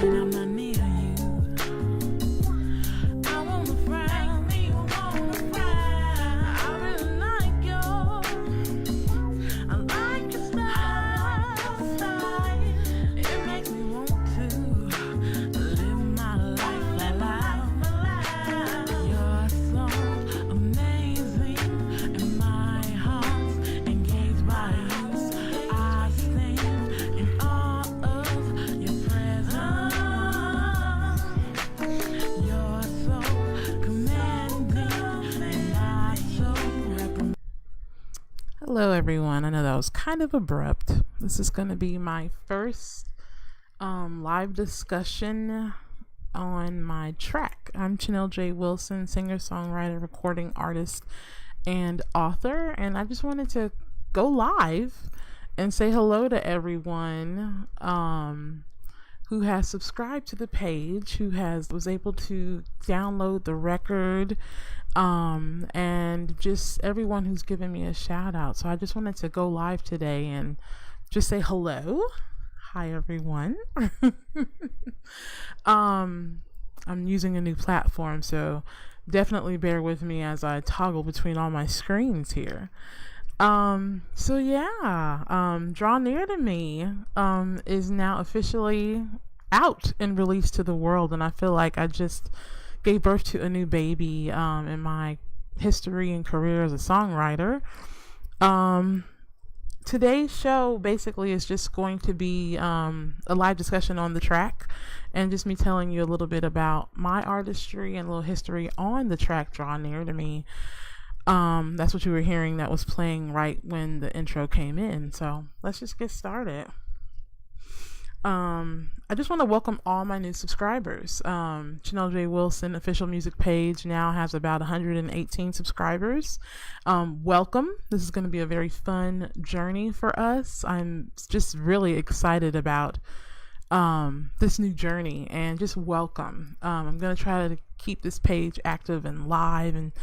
I'm not near you. I wanna fry, me wanna fry. I really like I like your style. It makes me want to live my life, You're so amazing, and my heart's engaged by you. I sing in awe of your presence. You're so commanding, and I so recommend. Hello everyone. I know that was kind of abrupt. This is going to be my first live discussion on my track. I'm Chanell J. Wilson, singer, songwriter, recording artist, and author, and I just wanted to go live and say hello to everyone who has subscribed to the page, who was able to download the record, and just everyone who's given me a shout out. So I just wanted to go live today and just say hello. Hi everyone. I'm using a new platform, so definitely bear with me as I toggle between all my screens here. So yeah, Draw Near to Me is now officially out and released to the world, and I feel like I just gave birth to a new baby in my history and career as a songwriter. Today's show basically is just going to be a live discussion on the track, and just me telling you a little bit about my artistry and a little history on the track Draw Near to Me. That's what you were hearing that was playing right when the intro came in. So let's just get started. I just want to welcome all my new subscribers. Chanell J. Wilson official music page now has about 118 subscribers. Welcome. This is going to be a very fun journey for us. I'm just really excited about this new journey, and just welcome. I'm going to try to keep this page active and live, and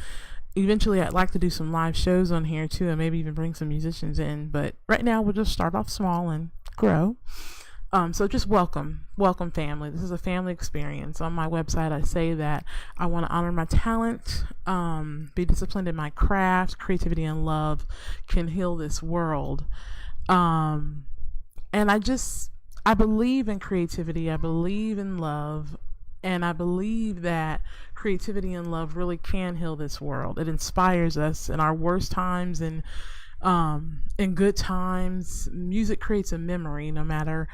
eventually I'd like to do some live shows on here too, and maybe even bring some musicians in, but right now we'll just start off small and grow. So just welcome family. This is a family experience. On my website, I say that I want to honor my talent, be disciplined in my craft. Creativity and love can heal this world. And I believe in creativity. I believe in love. And I believe that creativity and love really can heal this world. It inspires us in our worst times and in good times. Music creates a memory no matter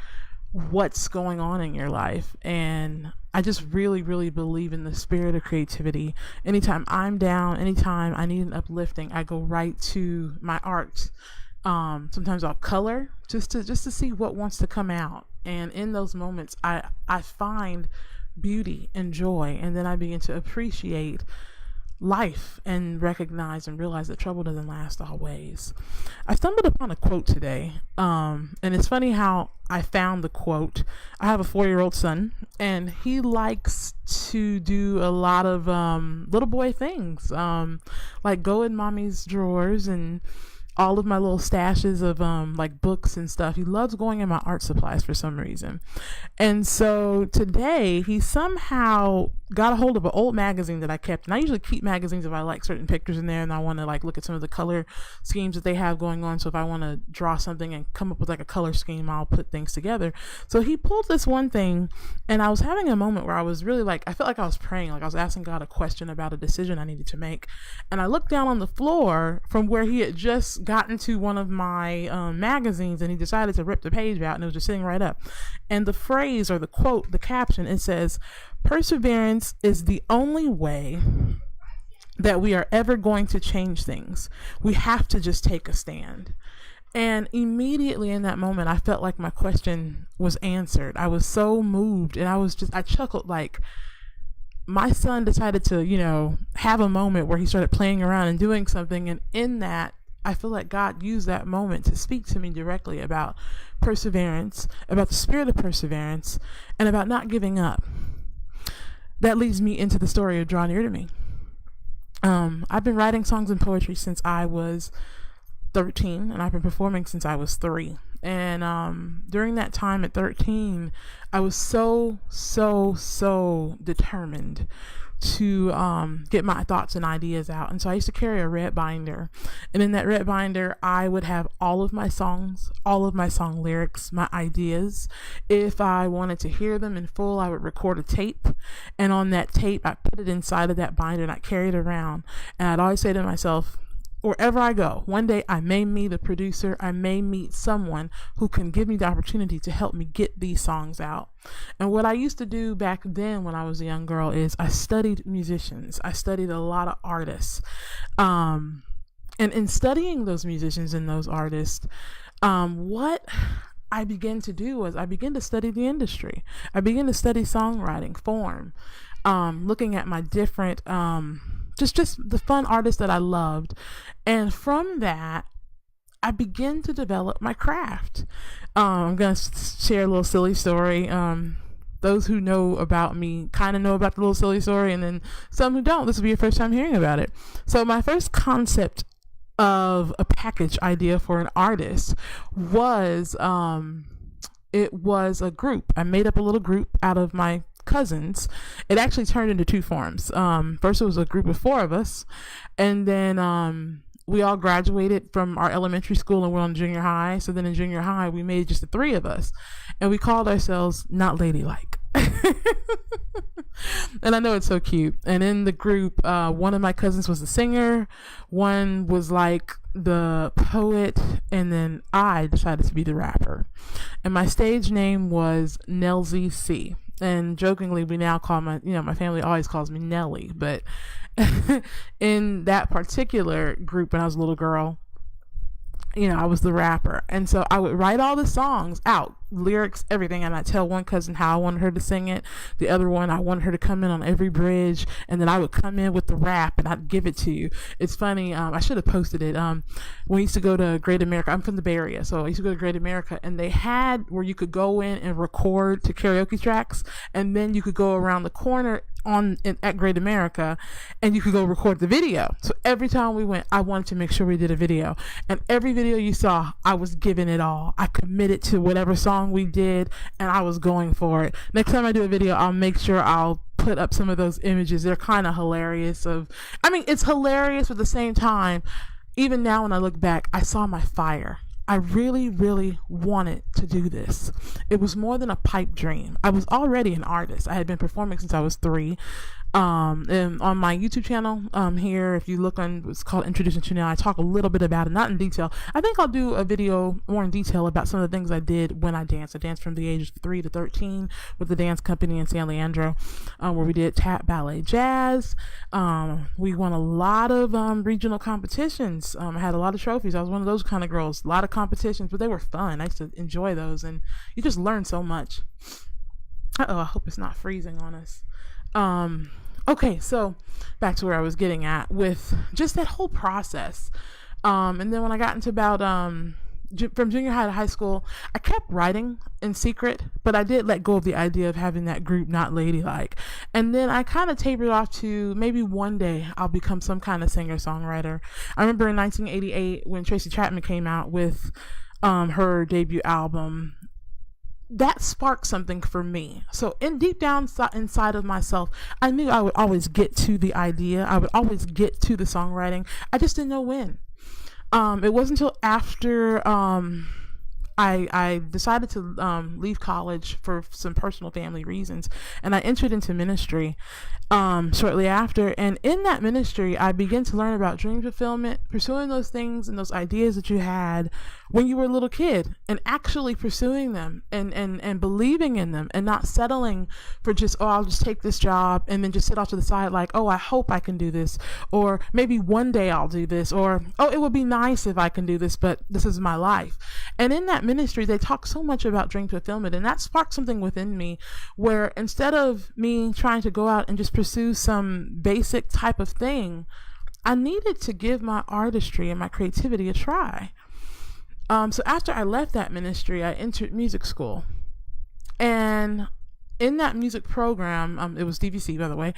what's going on in your life. And I just really, really believe in the spirit of creativity. Anytime I'm down, anytime I need an uplifting, I go right to my art. Sometimes I'll color just to see what wants to come out. And in those moments, I find beauty and joy, and then I begin to appreciate life and recognize and realize that trouble doesn't last always. I stumbled upon a quote today, and it's funny how I found the quote. I have a 4-year-old son, and he likes to do a lot of little boy things, like go in mommy's drawers and all of my little stashes of like books and stuff. He loves going in my art supplies for some reason. And so today he somehow got a hold of an old magazine that I kept, and I usually keep magazines if I like certain pictures in there and I want to like look at some of the color schemes that they have going on. So if I want to draw something and come up with like a color scheme, I'll put things together. So he pulled this one thing, and I was having a moment where I was really like, I felt like I was praying, like I was asking God a question about a decision I needed to make. And I looked down on the floor from where he had just gotten to one of my magazines, and he decided to rip the page out, and it was just sitting right up. And the phrase, or the quote, the caption, it says, "Perseverance is the only way that we are ever going to change things. We have to just take a stand." And immediately in that moment, I felt like my question was answered. I was so moved, and I chuckled, like my son decided to, have a moment where he started playing around and doing something. And in that, I feel like God used that moment to speak to me directly about perseverance, about the spirit of perseverance, and about not giving up. That leads me into the story of Draw Near to Me. I've been writing songs and poetry since I was 13, and I've been performing since I was 3. And during that time at 13, I was so determined to get my thoughts and ideas out. And so I used to carry a red binder, and in that red binder I would have all of my songs, all of my song lyrics, my ideas. If I wanted to hear them in full, I would record a tape, and on that tape I put it inside of that binder and I carried it around. And I'd always say to myself, wherever I go, one day I may meet a producer, I may meet someone who can give me the opportunity to help me get these songs out. And what I used to do back then when I was a young girl is I studied musicians. I studied a lot of artists. And in studying those musicians and those artists, what I began to do was I began to study the industry. I began to study songwriting, form, looking at my different just the fun artists that I loved. And from that, I began to develop my craft. I'm going to share a little silly story. Those who know about me kind of know about the little silly story, and then some who don't, this will be your first time hearing about it. So my first concept of a package idea for an artist was, it was a group. I made up a little group out of my cousins. It actually turned into two forms. First it was a group of 4 of us, and then we all graduated from our elementary school and went on junior high. So then in junior high we made just the 3 of us, and we called ourselves Not Ladylike. And I know it's so cute. And in the group, one of my cousins was the singer, one was like the poet, and then I decided to be the rapper. And my stage name was Nelzy C. And jokingly, we now call my family always calls me Nelly. But in that particular group, when I was a little girl, I was the rapper. And so I would write all the songs out, lyrics, everything, and I'd tell one cousin how I wanted her to sing it. The other one, I wanted her to come in on every bridge, and then I would come in with the rap and I'd give it to you. It's funny, I should have posted it. When we used to go to Great America, I'm from the Bay Area, so I used to go to Great America, and they had where you could go in and record to karaoke tracks, and then you could go around the corner at Great America and you could go record the video. So every time we went, I wanted to make sure we did a video, and every video you saw, I was giving it all. I committed to whatever song we did, and I was going for it. Next time I do a video, I'll make sure I'll put up some of those images. They're kind of hilarious. It's hilarious, but at the same time, even now when I look back, I saw my fire. I really, really wanted to do this. It was more than a pipe dream. I was already an artist. I had been performing since I was 3. And on my YouTube channel, here, if you look on, it's called Introducing Chanell, I talk a little bit about it, not in detail. I think I'll do a video more in detail about some of the things I did when I danced. I danced from the ages of 3 to 13 with the dance company in San Leandro, where we did tap, ballet, jazz. We won a lot of regional competitions. I had a lot of trophies. I was one of those kind of girls. A lot of competitions, but they were fun. I used to enjoy those, and you just learn so much. I hope it's not freezing on us. Okay, so back to where I was getting at with just that whole process. And then when I got into about from junior high to high school, I kept writing in secret, but I did let go of the idea of having that group Not Ladylike. And then I kind of tapered off to maybe one day I'll become some kind of singer-songwriter. I remember in 1988 when Tracy Chapman came out with her debut album, that sparked something for me. So deep down inside of myself, I knew I would always get to the idea. I would always get to the songwriting. I just didn't know when. It wasn't until after I decided to leave college for some personal family reasons, and I entered into ministry shortly after. And in that ministry, I began to learn about dream fulfillment, pursuing those things and those ideas that you had when you were a little kid, and actually pursuing them and believing in them, and not settling for just, I'll just take this job and then just sit off to the side like, I hope I can do this, or maybe one day I'll do this, or it would be nice if I can do this, but this is my life. And in that ministry, they talk so much about dream fulfillment, and that sparked something within me where instead of me trying to go out and just pursue some basic type of thing, I needed to give my artistry and my creativity a try. So after I left that ministry, I entered music school, and in that music program, it was DVC, by the way.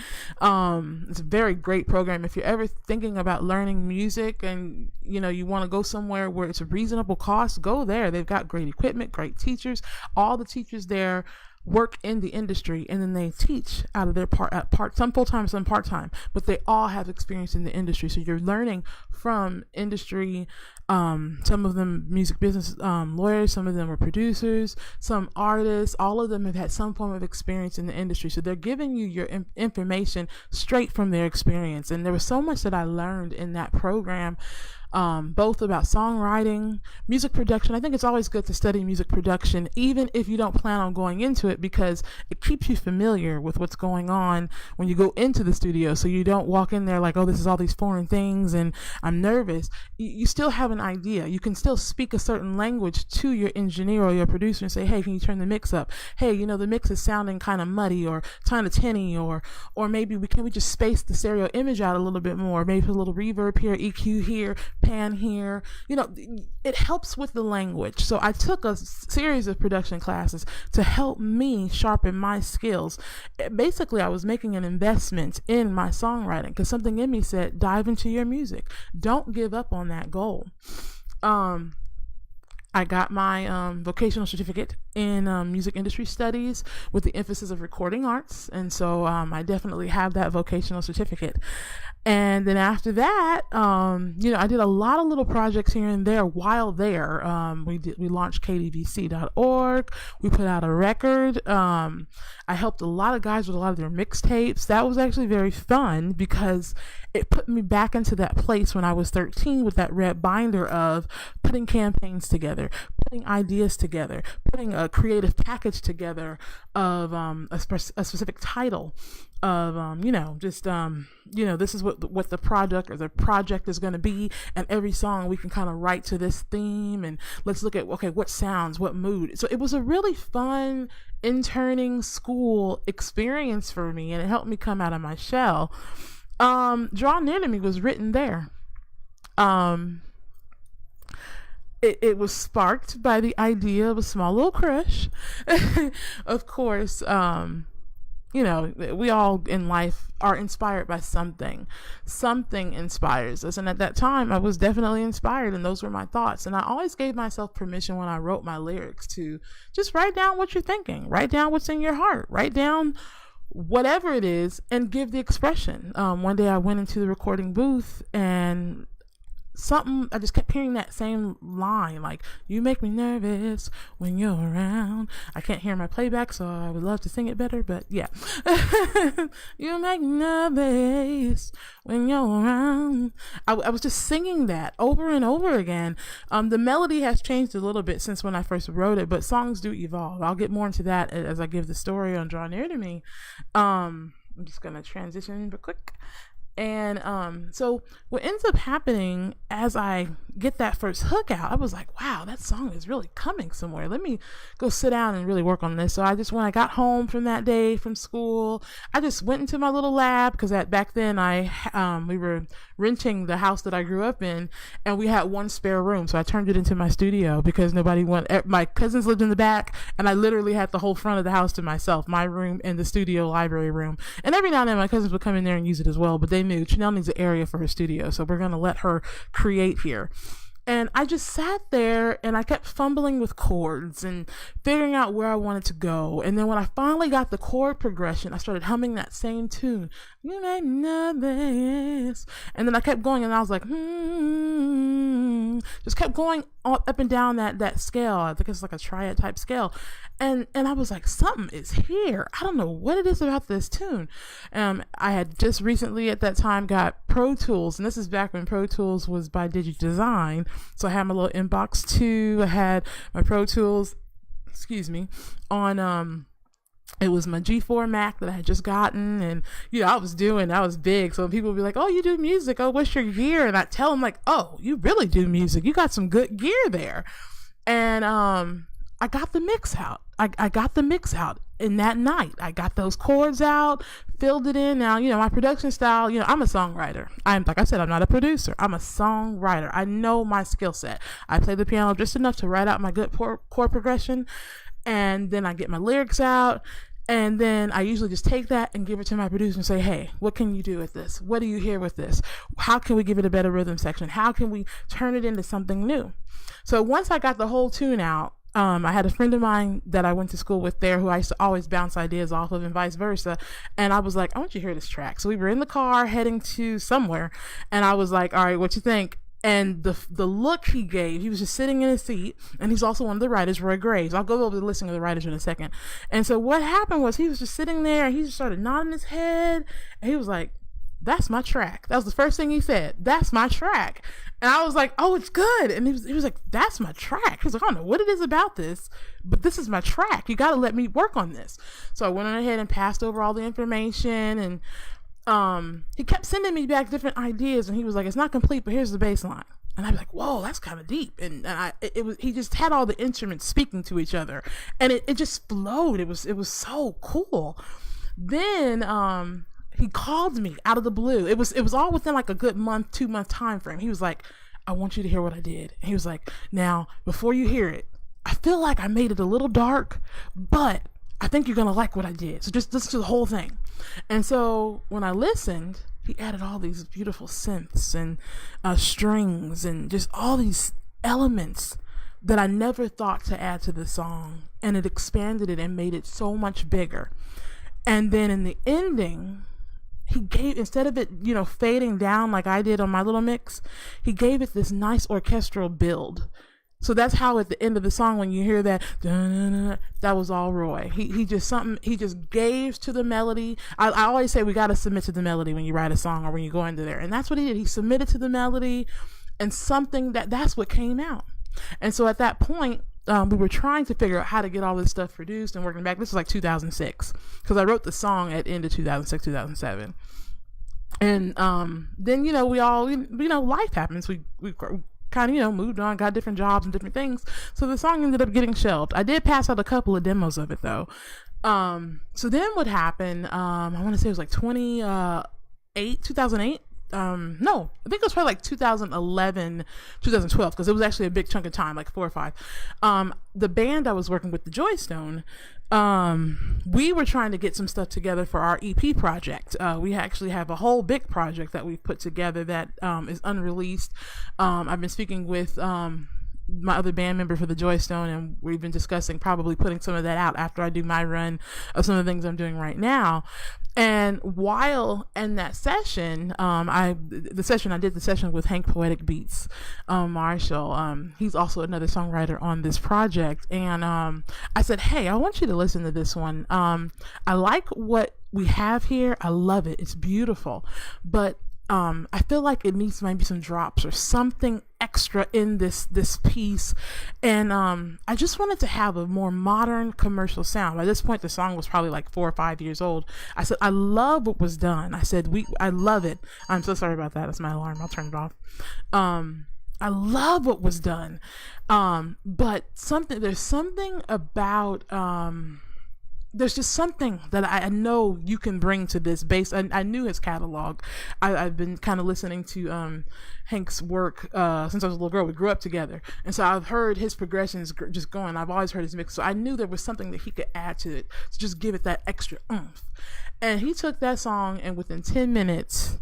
It's a very great program. If you're ever thinking about learning music and, you want to go somewhere where it's a reasonable cost, go there. They've got great equipment, great teachers. All the teachers there work in the industry, and then they teach out of their part, some full-time, some part-time, but they all have experience in the industry. So you're learning from industry. Some of them music business lawyers, some of them are producers, some artists. All of them have had some form of experience in the industry. So they're giving you your information straight from their experience. And there was so much that I learned in that program, both about songwriting, music production. I think it's always good to study music production, even if you don't plan on going into it, because it keeps you familiar with what's going on when you go into the studio. So you don't walk in there like, oh, this is all these foreign things and I'm nervous. You still have an idea. You can still speak a certain language to your engineer or your producer and say, hey, can you turn the mix up? Hey, the mix is sounding kind of muddy or kind of tinny, or maybe we just space the stereo image out a little bit more, maybe put a little reverb here, EQ here, pan here. It helps with the language. So I took a series of production classes to help me sharpen my skills. Basically, I was making an investment in my songwriting because something in me said, dive into your music. Don't give up on that goal. I got my vocational certificate in music industry studies with the emphasis of recording arts. And so I definitely have that vocational certificate. And then after that, I did a lot of little projects here and there while there. We launched kdvc.org. We put out a record. I helped a lot of guys with a lot of their mixtapes. That was actually very fun because it put me back into that place when I was 13 with that red binder of putting campaigns together, putting ideas together, putting a creative package together of a specific title of this is what the product or the project is going to be, and every song we can kind of write to this theme, and let's look at what sounds, what mood. So it was a really fun interning school experience for me, and it helped me come out of my shell. Draw Near to Me was written there. It was sparked by the idea of a small little crush. Of course, we all in life are inspired by something. Something inspires us. And at that time, I was definitely inspired, and those were my thoughts. And I always gave myself permission when I wrote my lyrics to just write down what you're thinking, write down what's in your heart, write down whatever it is, and give the expression. One day I went into the recording booth, and I just kept hearing that same line, like, you make me nervous when you're around. I can't hear my playback, so I would love to sing it better, but yeah. You make me nervous when you're around. I was just singing that over and over again. The melody has changed a little bit since when I first wrote it, but songs do evolve. I'll get more into that as I give the story on Draw Near to Me. I'm just going to transition real quick. And so what ends up happening as I get that first hook out, I was like, wow, that song is really coming somewhere. Let me go sit down and really work on this. So when I got home from that day from school, I just went into my little lab, because back then we were renting the house that I grew up in, and we had one spare room. So I turned it into my studio because my cousins lived in the back, and I literally had the whole front of the house to myself, my room and the studio library room. And every now and then my cousins would come in there and use it as well, but they knew Chanell needs an area for her studio, so we're going to let her create here. And I just sat there and I kept fumbling with chords and figuring out where I wanted to go. And then when I finally got the chord progression, I started humming that same tune. You make me nervous. And then I kept going, and I was like, just kept going up and down that scale. I think it's like a triad type scale. And I was like, something is here. I don't know what it is about this tune. I had just recently at that time got Pro Tools, and this is back when Pro Tools was by DigiDesign. So I had my little Inbox 2. I had my Pro Tools, on it was my G4 Mac that I had just gotten, and I was big. So people would be like, oh, you do music, oh, what's your gear? And I tell them, like, oh, you really do music, you got some good gear there. And I got the mix out. I got the mix out in that night. I got those chords out, filled it in. Now, my production style, I'm a songwriter. Like I said, I'm not a producer. I'm a songwriter. I know my skill set. I play the piano just enough to write out my good chord progression. And then I get my lyrics out, And then I usually just take that and give it to my producer and say, hey, what can you do with this? What do you hear with this? How can we give it a better rhythm section? How can we turn it into something new? So once I got the whole tune out, I had a friend of mine that I went to school with there who I used to always bounce ideas off of and vice versa. And I was like, I want you to hear this track. So we were in the car heading to somewhere. And I was like, all right, what you think? And the look he gave, he was just sitting in his seat, and he's also one of the writers, Roy Graves. I'll go over the listing of the writers in a second. And so what happened was he was just sitting there, and he just started nodding his head, and he was like, that's my track. That was the first thing he said. That's my track. And I was like, oh, it's good. And he was like, that's my track. He was like, I don't know what it is about this, but this is my track. You got to let me work on this. So I went on ahead and passed over all the information, and he kept sending me back different ideas, and he was like, it's not complete, but here's the bass line. And I'd be like, whoa, that's kind of deep. And he just had all the instruments speaking to each other, and it just flowed. It was so cool. Then, he called me out of the blue. It was all within like a good 2-month time frame. He was like, I want you to hear what I did. And he was like, now, before you hear it, I feel like I made it a little dark, but I think you're going to like what I did. So just listen to the whole thing. And so when I listened, he added all these beautiful synths and strings and just all these elements that I never thought to add to the song. And it expanded it and made it so much bigger. And then in the ending, he gave, instead of it, fading down like I did on my little mix, he gave it this nice orchestral build. So that's how at the end of the song, when you hear that, that was all Roy. He just gave to the melody. I always say we got to submit to the melody when you write a song or when you go into there. And that's what he did. He submitted to the melody, and that's what came out. And so at that point, we were trying to figure out how to get all this stuff produced and working back. This was like 2006, because I wrote the song at the end of 2006, 2007. And then, we all, life happens. We kind of, moved on, got different jobs and different things. So the song ended up getting shelved. I did pass out a couple of demos of it though. So then what happened, I want to say it was like 2008. No, I think it was probably like 2011, 2012, because it was actually a big chunk of time, like 4 or 5. The band I was working with, the Joystone, we were trying to get some stuff together for our EP project. We actually have a whole big project that we've put together that is unreleased. I've been speaking with my other band member for the Joystone, and we've been discussing probably putting some of that out after I do my run of some of the things I'm doing right now. And while in that session, I did the session with Hank Poetic Beats, Marshall. He's also another songwriter on this project. And I said, hey, I want you to listen to this one. I like what we have here. I love it. It's beautiful. But I feel like it needs maybe some drops or something extra in this piece. And I just wanted to have a more modern commercial sound. By this point, the song was probably like 4 or 5 years old. I said, I love what was done. I said, I love it. I'm so sorry about that. That's my alarm. I'll turn it off. I love what was done. But there's something about, there's just something that I know you can bring to this bass. I knew his catalog. I've been kind of listening to Hank's work since I was a little girl. We grew up together. And so I've heard his progressions just going. I've always heard his mix. So I knew there was something that he could add to it to just give it that extra oomph. And he took that song and within 10 minutes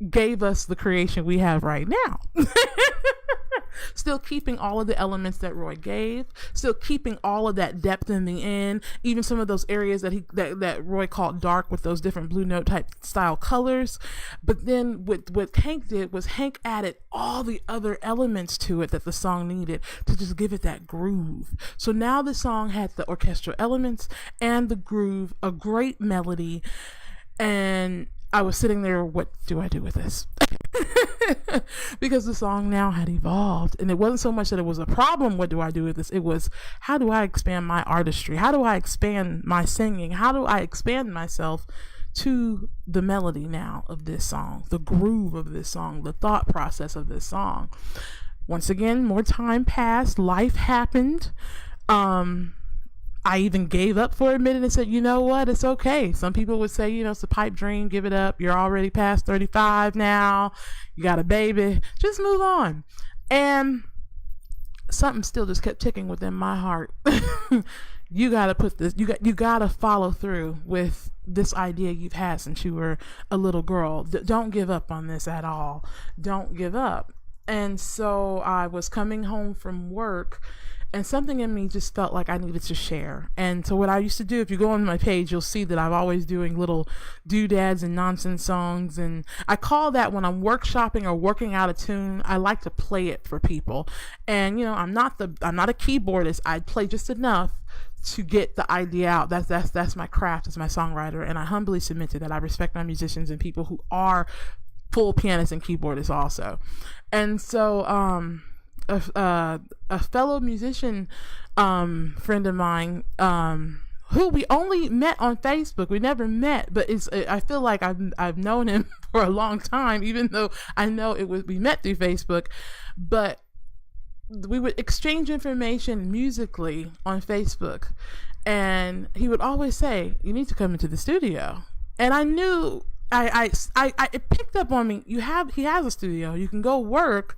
gave us the creation we have right now. Still keeping all of the elements that Roy gave, still keeping all of that depth in the end, even some of those areas that Roy called dark with those different blue note type style colors. But then what Hank did was Hank added all the other elements to it that the song needed to just give it that groove. So now the song had the orchestral elements and the groove, a great melody, and I was sitting there, what do I do with this? Because the song now had evolved, and it wasn't so much that it was a problem, what do I do with this? It was, how do I expand my artistry? How do I expand my singing? How do I expand myself to the melody now of this song, the groove of this song, the thought process of this song? Once again, more time passed, life happened. I even gave up for a minute and said, you know what, it's okay. Some people would say, it's a pipe dream, give it up. You're already past 35 now. You got a baby. Just move on. And something still just kept ticking within my heart. you got to put this, you got to follow through with this idea you've had since you were a little girl. Don't give up on this at all. Don't give up. And so I was coming home from work, and something in me just felt like I needed to share. And so what I used to do, if you go on my page, you'll see that I'm always doing little doodads and nonsense songs. And I call that, when I'm workshopping or working out a tune, I like to play it for people. And, you know, I'm not a keyboardist. I play just enough to get the idea out. That's my craft as my songwriter. And I humbly submit to that. I respect my musicians and people who are full pianists and keyboardists also. And so, a fellow musician friend of mine, who we only met on Facebook. We never met, but I feel like I've known him for a long time, even though I know we met through Facebook. But we would exchange information musically on Facebook, and he would always say, "You need to come into the studio." And I knew, it picked up on me. He has a studio. You can go work,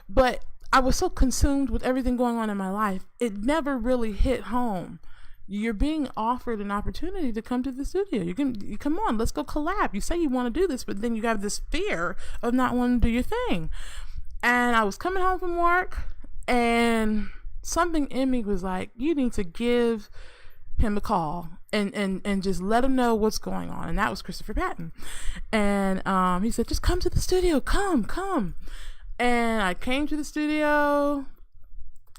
but I was so consumed with everything going on in my life, it never really hit home. You're being offered an opportunity to come to the studio. You come on, let's go collab. You say you want to do this, but then you have this fear of not wanting to do your thing. And I was coming home from work, and something in me was like, you need to give him a call and just let him know what's going on. And that was Christopher Patton. And he said, just come to the studio, come. And I came to the studio,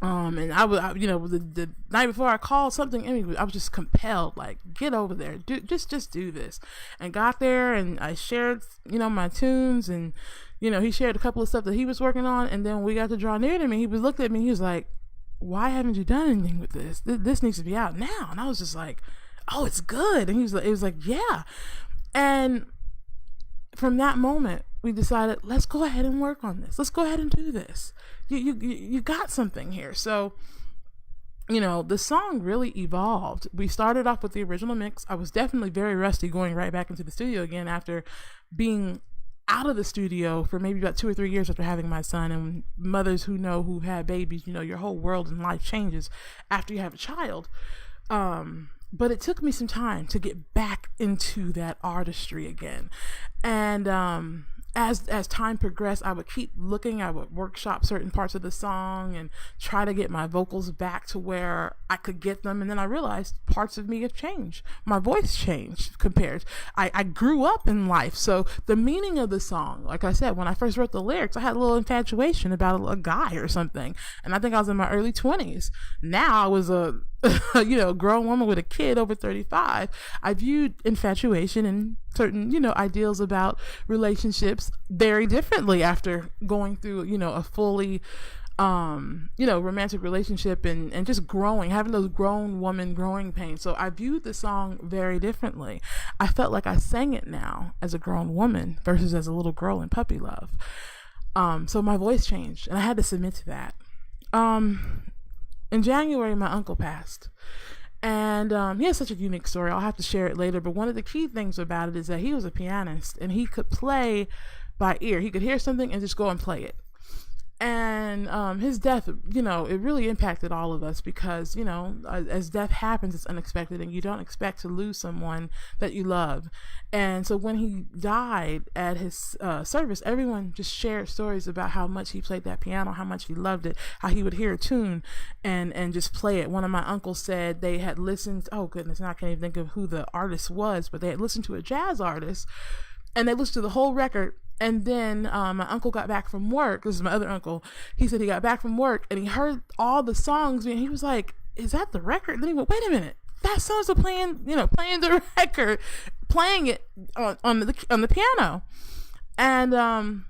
and I the night before I called, something in me, I was just compelled, like, get over there, just do this. And got there, and I shared, my tunes, and, he shared a couple of stuff that he was working on. And then when we got to draw near to me, he looked at me, he was like, why haven't you done anything with this? This needs to be out now. And I was just like, oh, it's good. And it was like, yeah. And from that moment, we decided, let's go ahead and work on this. Let's go ahead and do this. You got something here. So, the song really evolved. We started off with the original mix. I was definitely very rusty going right back into the studio again after being out of the studio for maybe about 2 or 3 years after having my son. And mothers who had babies, your whole world and life changes after you have a child. But it took me some time to get back into that artistry again. And as time progressed, I would keep looking. I would workshop certain parts of the song and try to get my vocals back to where I could get them. And then I realized parts of me have changed. My voice changed compared. I grew up in life. So the meaning of the song, like I said, when I first wrote the lyrics, I had a little infatuation about a guy or something. And I think I was in my early 20s. Now I was a grown woman with a kid over 35. I viewed infatuation and certain, ideals about relationships very differently after going through, a fully, romantic relationship and just growing, having those grown woman growing pains. So I viewed the song very differently. I felt like I sang it now as a grown woman versus as a little girl in puppy love. So my voice changed, and I had to submit to that. In January, my uncle passed, and he has such a unique story. I'll have to share it later, but one of the key things about it is that he was a pianist, and he could play by ear. He could hear something and just go and play it. And his death, it really impacted all of us because, as death happens, it's unexpected, and you don't expect to lose someone that you love. And so when he died at his service, everyone just shared stories about how much he played that piano, how much he loved it, how he would hear a tune and just play it. One of my uncles said they had listened, oh goodness, now I can't even think of who the artist was, but they had listened to a jazz artist, and they listened to the whole record. And then my uncle got back from work. This is my other uncle. He said he got back from work and he heard all the songs, and he was like, is that the record? Then he went, wait a minute, that song's playing the record, playing it on the piano. And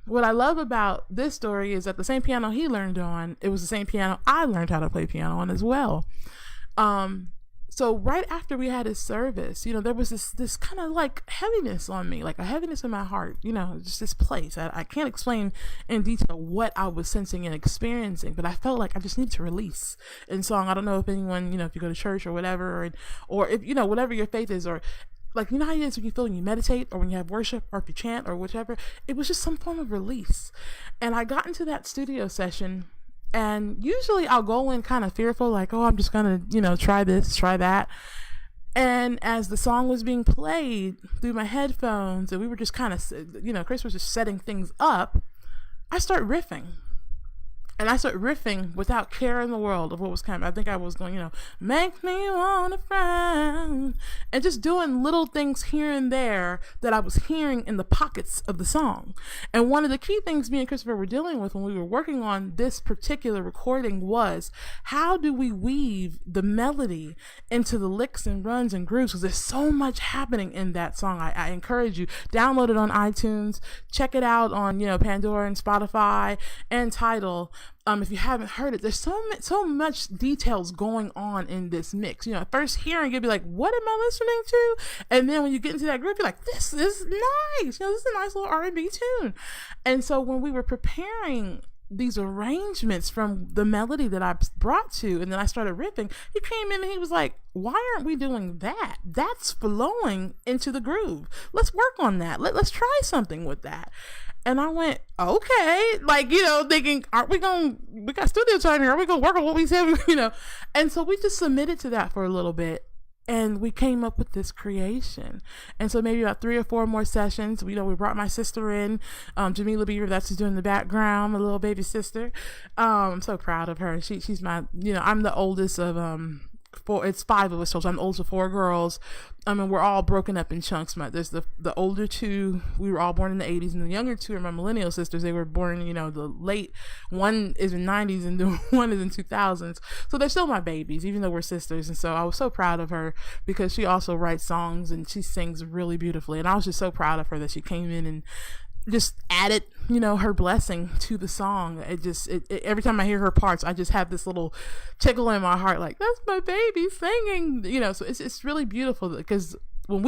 what I love about this story is that the same piano he learned on, it was the same piano I learned how to play piano on as well. So right after we had his service, there was this kind of like heaviness on me, like a heaviness in my heart, just this place. I can't explain in detail what I was sensing and experiencing, but I felt like I just needed to release in song. I don't know if anyone, if you go to church or whatever, or if, whatever your faith is, or like, how it is when you feel when you meditate or when you have worship or if you chant or whatever. It was just some form of release. And I got into that studio session And usually I'll go in kind of fearful, like, oh, I'm just gonna, try this, try that. And as the song was being played through my headphones, and we were just kind of, Chris was just setting things up, I start riffing. And I started riffing without care in the world of what was coming. I think I was going, make me wanna frown. And just doing little things here and there that I was hearing in the pockets of the song. And one of the key things me and Christopher were dealing with when we were working on this particular recording was, how do we weave the melody into the licks and runs and grooves? Because there's so much happening in that song. I encourage you, download it on iTunes, check it out on, Pandora and Spotify and Tidal. If you haven't heard it, there's so much details going on in this mix. At first hearing, you'll be like, what am I listening to? And then when you get into that group, you're like, this is nice. This is a nice little R&B tune. And so when we were preparing these arrangements from the melody that I brought to, and then I started ripping, he came in and he was like, why aren't we doing that? That's flowing into the groove. Let's work on that. Let's try something with that. And I went, okay, thinking, we got studio time here. Are we going to work on what we said, And so we just submitted to that for a little bit. And we came up with this creation. And so maybe about 3 or 4 more sessions, we brought my sister in, Jamila Beaver, that's who's doing the background, my little baby sister. I'm so proud of her. She's my, I'm the oldest of, it's 5 of us, so I'm the oldest of 4 girls. And we're all broken up in chunks. There's the older 2, we were all born in the 80s, and the younger 2 are my millennial sisters. They were born, the late, one is in 90s and the one is in 2000s. So they're still my babies, even though we're sisters. And so I was so proud of her because she also writes songs and she sings really beautifully. And I was just so proud of her that she came in and just added, her blessing to the song. Every time I hear her parts, I just have this little tickle in my heart, like, that's my baby singing, so it's really beautiful because when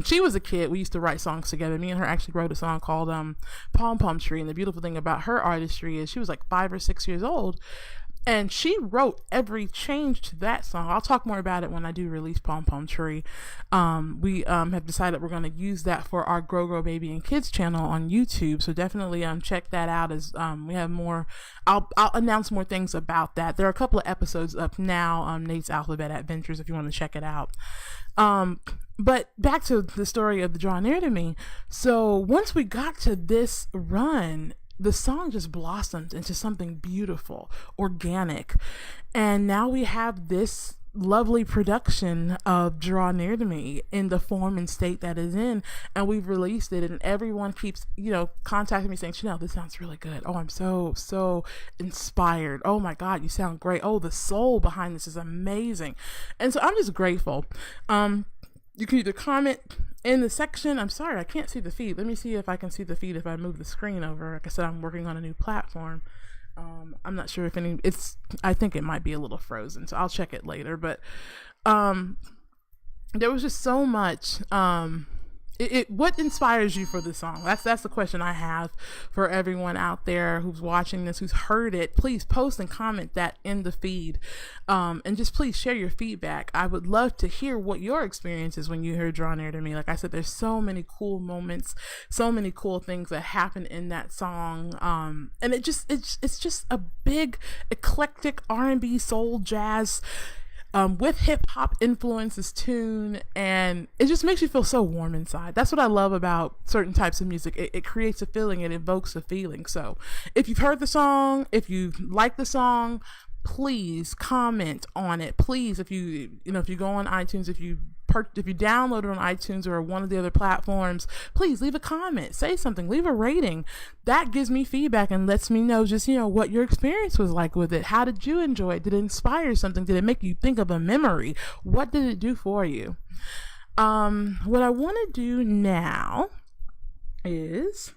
she was a kid, we used to write songs together. Me and her actually wrote a song called Pom Pom Tree. And the beautiful thing about her artistry is she was like 5 or 6 years old. And she wrote every change to that song. I'll talk more about it when I do release Pom Pom Tree. We have decided we're going to use that for our Grow Baby and Kids channel on YouTube. So definitely check that out as we have more. I'll announce more things about that. There are a couple of episodes up now, Nate's Alphabet Adventures, if you want to check it out. But back to the story of the Draw Near to Me. So once we got to this run, the song just blossomed into something beautiful, organic. And now we have this lovely production of Draw Near to Me in the form and state that is in, and we've released it, and everyone keeps contacting me saying, Chanell, this sounds really good. Oh, I'm so inspired. Oh my God, you sound great. Oh, the soul behind this is amazing. And so I'm just grateful. You can either comment in the section. I'm sorry, I can't see the feed. Let me see if I can see the feed if I move the screen over. Like I said, I'm working on a new platform. I'm not sure if I think it might be a little frozen, so I'll check it later. But there was just so much. What inspires you for this song? That's the question I have for everyone out there who's watching this, who's heard it. Please post and comment that in the feed, and just please share your feedback. I would love to hear what your experience is when you hear Draw Near to Me. Like I said, there's so many cool moments, so many cool things that happen in that song, and it's just a big eclectic R&B, soul, jazz, with hip hop influences tune, and it just makes you feel so warm inside. That's what I love about certain types of music. It creates a feeling, it evokes a feeling. So if you've heard the song, if you like the song, please comment on it. Please, if you go on iTunes, if you download it on iTunes or one of the other platforms, please leave a comment, say something, leave a rating. That gives me feedback and lets me know just, what your experience was like with it. How did you enjoy it? Did it inspire something? Did it make you think of a memory? What did it do for you? What I want to do now is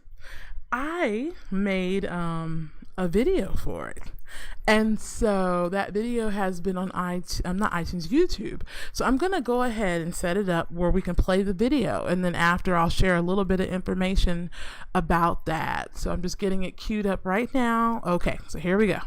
I made a video for it. And so that video has been on YouTube. So I'm going to go ahead and set it up where we can play the video. And then after, I'll share a little bit of information about that. So I'm just getting it queued up right now. Okay, so here we go.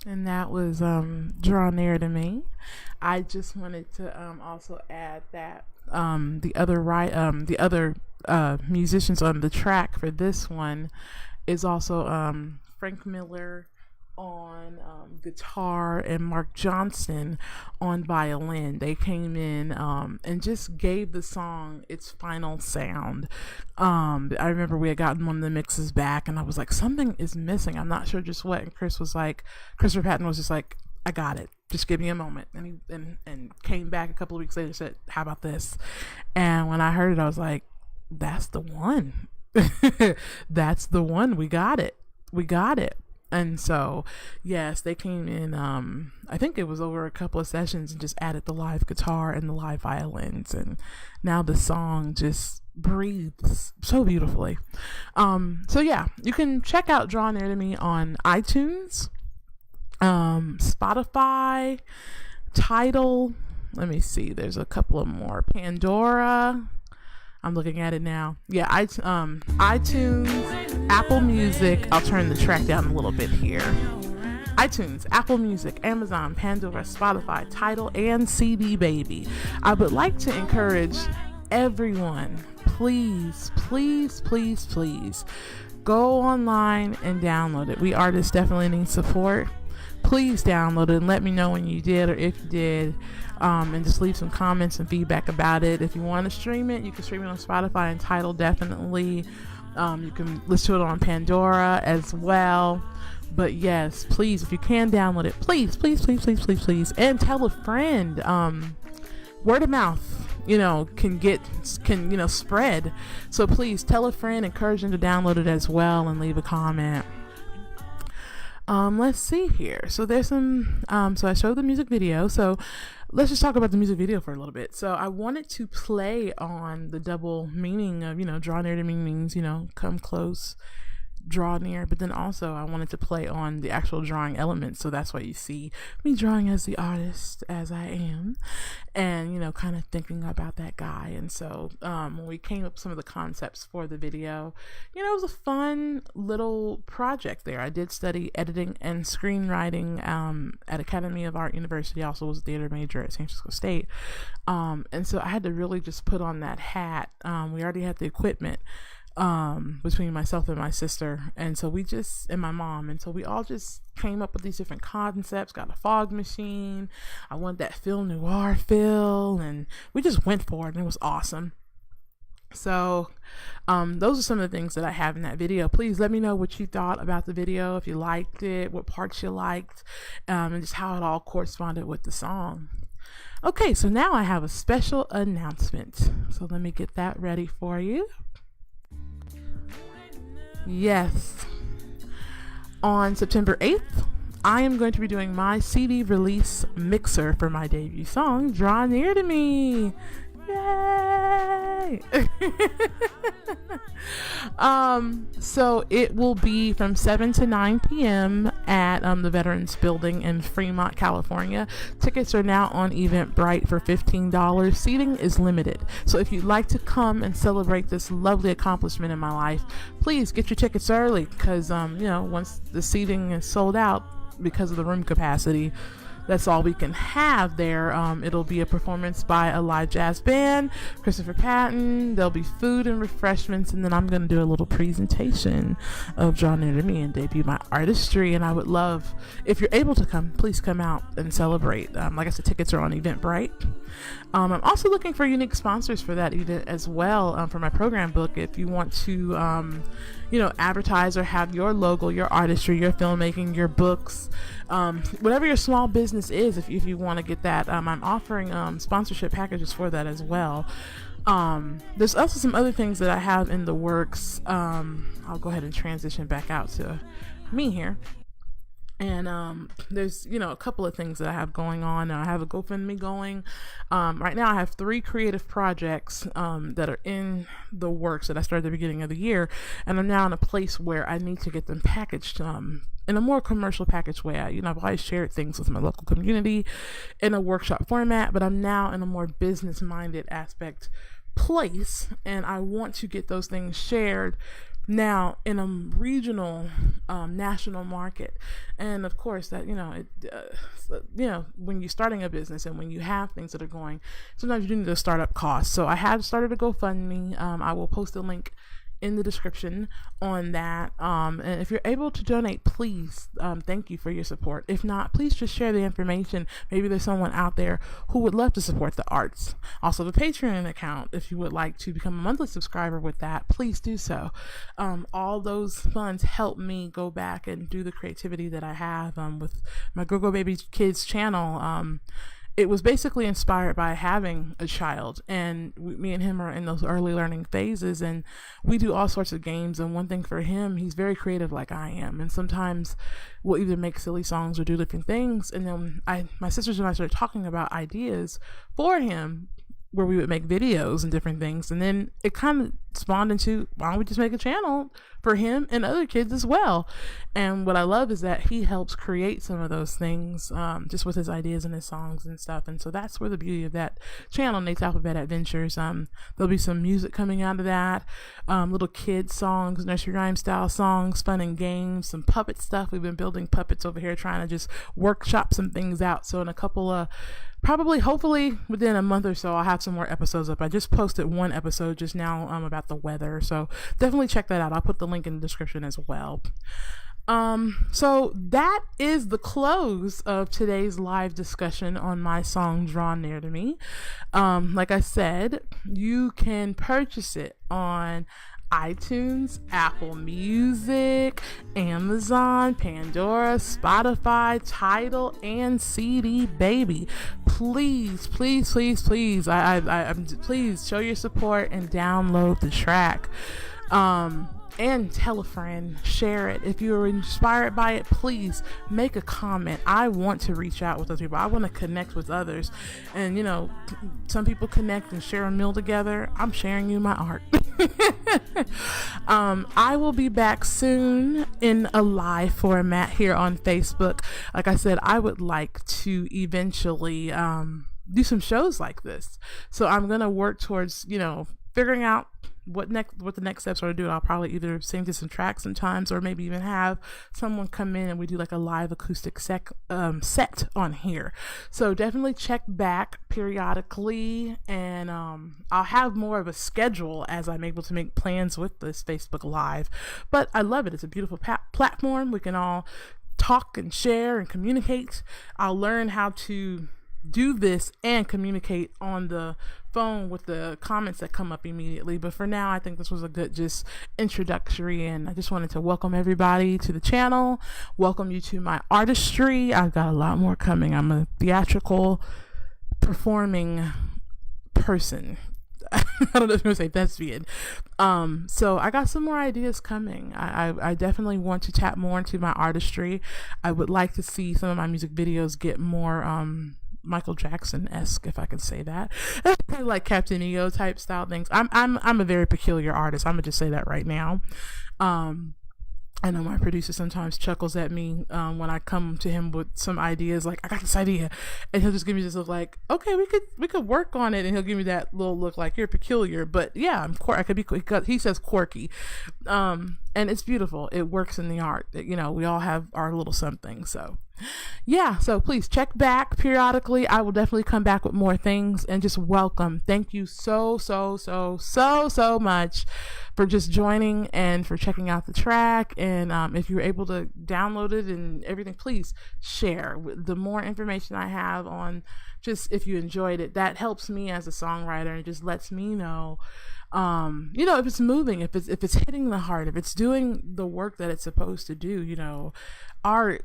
And that was Draw Near to Me. I just wanted to also add that the other musicians on the track for this one is also Frank Miller on guitar and Mark Johnson on violin. They came in and just gave the song its final sound. I remember we had gotten one of the mixes back and I was like, something is missing. I'm not sure just what. And Christopher Patton was just like, I got it. Just give me a moment. And he and came back a couple of weeks later and said, how about this? And when I heard it, I was like, that's the one. That's the one. We got it. And so, yes, they came in, I think it was over a couple of sessions and just added the live guitar and the live violins. And now the song just breathes so beautifully. So yeah, you can check out Draw Near to Me on iTunes, Spotify, Tidal. Let me see. There's a couple of more. Pandora. I'm looking at it now. Yeah, iTunes, Apple Music. I'll turn the track down a little bit here. iTunes, Apple Music, Amazon, Pandora, Spotify, Tidal, and CD Baby. I would like to encourage everyone, please, please, please, please, go online and download it. We artists definitely need support. Please download it and let me know when you did or if you did. And just leave some comments and feedback about it. If you want to stream it, you can stream it on Spotify and Tidal, definitely. You can listen to it on Pandora as well. But yes, please, if you can download it, please, please, please, please, please, please, and tell a friend. Word of mouth, can spread. So please tell a friend, encourage them to download it as well, and leave a comment. Let's see here. So there's some, so I showed the music video. So let's just talk about the music video for a little bit. So I wanted to play on the double meaning of, draw near to me means, come close, draw near, but then also I wanted to play on the actual drawing elements. So that's why you see me drawing as the artist as I am, and kind of thinking about that guy. And so when we came up with some of the concepts for the video, it was a fun little project there. I did study editing and screenwriting at Academy of Art University. I also was a theater major at San Francisco State, and so I had to really just put on that hat. We already had the equipment between myself and my sister, and my mom, and so we all just came up with these different concepts. Got a fog machine. I want that film noir feel, and we just went for it, and it was awesome. So those are some of the things that I have in that video. Please let me know what you thought about the video, if you liked it, what parts you liked, and just how it all corresponded with the song. Okay, so now I have a special announcement, so let me get that ready for you. Yes, on September 8th, I am going to be doing my CD release mixer for my debut song, Draw Near to Me. Yay! So it will be from 7 to 9 p.m. at the Veterans Building in Fremont, California. Tickets are now on Eventbrite for $15. Seating is limited. So if you'd like to come and celebrate this lovely accomplishment in my life, please get your tickets early, because once the seating is sold out because of the room capacity, that's all we can have there. It'll be a performance by a live jazz band, Christopher Patton. There'll be food and refreshments, and then I'm going to do a little presentation of Draw Near to Me and debut my artistry. And I would love, if you're able to come, please come out and celebrate. Like I said, tickets are on Eventbrite. I'm also looking for unique sponsors for that event as well, for my program book. If you want to advertise or have your logo, your artistry, your filmmaking, your books, whatever your small business is, if you want to get that, I'm offering sponsorship packages for that as well. There's also some other things that I have in the works. I'll go ahead and transition back out to me here. And there's a couple of things that I have going on. I have a GoFundMe going. Right now I have 3 creative projects that are in the works that I started at the beginning of the year, and I'm now in a place where I need to get them packaged in a more commercial packaged way. I've always shared things with my local community in a workshop format, but I'm now in a more business minded aspect place, and I want to get those things shared now in a regional, national market. And of course that, when you're starting a business and when you have things that are going, sometimes you do need a startup cost. So I have started a GoFundMe. I will post a link in the description on that. And if you're able to donate, please, thank you for your support. If not, please just share the information. Maybe there's someone out there who would love to support the arts. Also, the Patreon account, if you would like to become a monthly subscriber with that, please do so. All those funds help me go back and do the creativity that I have with my Go Baby Kids channel. It was basically inspired by having a child, and me and him are in those early learning phases, and we do all sorts of games. And one thing for him, he's very creative like I am, and sometimes we'll either make silly songs or do different things. And then my sisters and I started talking about ideas for him where we would make videos and different things, and then it kind of spawned into, why don't we just make a channel for him and other kids as well? And what I love is that he helps create some of those things, just with his ideas and his songs and stuff. And so that's where the beauty of that channel, Nate's Alphabet Adventures. There'll be some music coming out of that, little kid songs, nursery rhyme style songs, fun and games, some puppet stuff. We've been building puppets over here, trying to just workshop some things out. So in a couple of, hopefully within a month or so, I'll have some more episodes up. I just posted one episode just now about the weather, so definitely check that out. I'll put the link in the description as well. So that is the close of today's live discussion on my song Draw Near to Me. Like I said, you can purchase it on iTunes, Apple Music, Amazon, Pandora, Spotify, Tidal, and CD Baby. Please, please, please, please, please show your support and download the track. And tell a friend, share it. If you're inspired by it, please make a comment. I want to reach out with those people. I want to connect with others. And some people connect and share a meal together. I'm sharing you my art. I will be back soon in a live format here on Facebook. Like I said, I would like to eventually do some shows like this. So I'm going to work towards, figuring out what the next steps are to do. I'll probably either sing to some tracks sometimes, or maybe even have someone come in and we do like a live acoustic set on here. So definitely check back periodically, and I'll have more of a schedule as I'm able to make plans with this Facebook Live. But I love it. It's a beautiful platform. We can all talk and share and communicate. I'll learn how to do this and communicate on the phone with the comments that come up immediately. But for now, I think this was a good just introductory, and I just wanted to welcome everybody to the channel, welcome you to my artistry. I've got a lot more coming. I'm a theatrical performing person. I don't know if I'm going to say thespian. So I got some more ideas coming. I definitely want to tap more into my artistry. I would like to see some of my music videos get more Michael Jackson-esque, if I can say that. Like Captain EO type style things. I'm a very peculiar artist. I'm gonna just say that right now. I know my producer sometimes chuckles at me when I come to him with some ideas, like, I got this idea, and he'll just give me this look like, okay, we could work on it, and he'll give me that little look like, you're peculiar. But yeah, I could be, he says quirky, and it's beautiful. It works in the art. We all have our little something. So yeah, so please check back periodically. I will definitely come back with more things, and just welcome. Thank you so much for just joining and for checking out the track. And if you're able to download it and everything, please share. The more information I have on just if you enjoyed it, that helps me as a songwriter, and just lets me know if it's moving, if it's hitting the heart, if it's doing the work that it's supposed to do. Art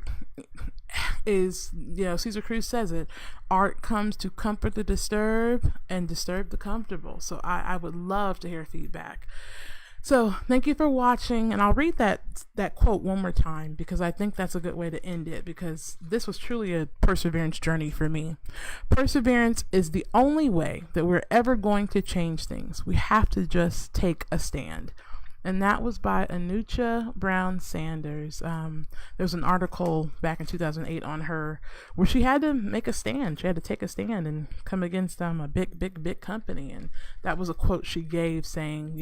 is, Caesar Cruz says it, art comes to comfort the disturbed and disturb the comfortable. So I would love to hear feedback. So thank you for watching, and I'll read that quote one more time, because I think that's a good way to end it, because this was truly a perseverance journey for me. Perseverance is the only way that we're ever going to change things. We have to just take a stand. And that was by Anucha Brown Sanders. There was an article back in 2008 on her where she had to make a stand. She had to take a stand and come against a big company. And that was a quote she gave saying,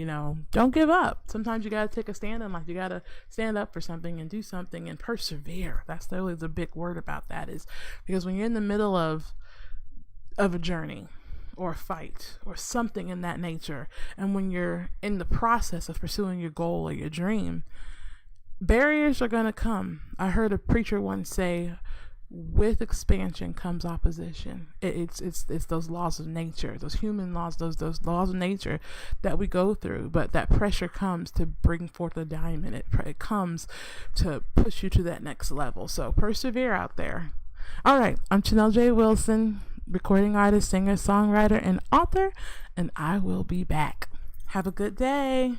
don't give up. Sometimes you got to take a stand in life. You got to stand up for something and do something and persevere. That's really the big word about that, is because when you're in the middle of a journey or a fight or something in that nature, and when you're in the process of pursuing your goal or your dream, barriers are going to come. I heard a preacher once say, with expansion comes opposition. It's those laws of nature, those human laws, those laws of nature that we go through. But that pressure comes to bring forth a diamond. It comes to push you to that next level. So persevere out there. All right, I'm Chanell J. Wilson, recording artist, singer, songwriter, and author, and I will be back. Have a good day.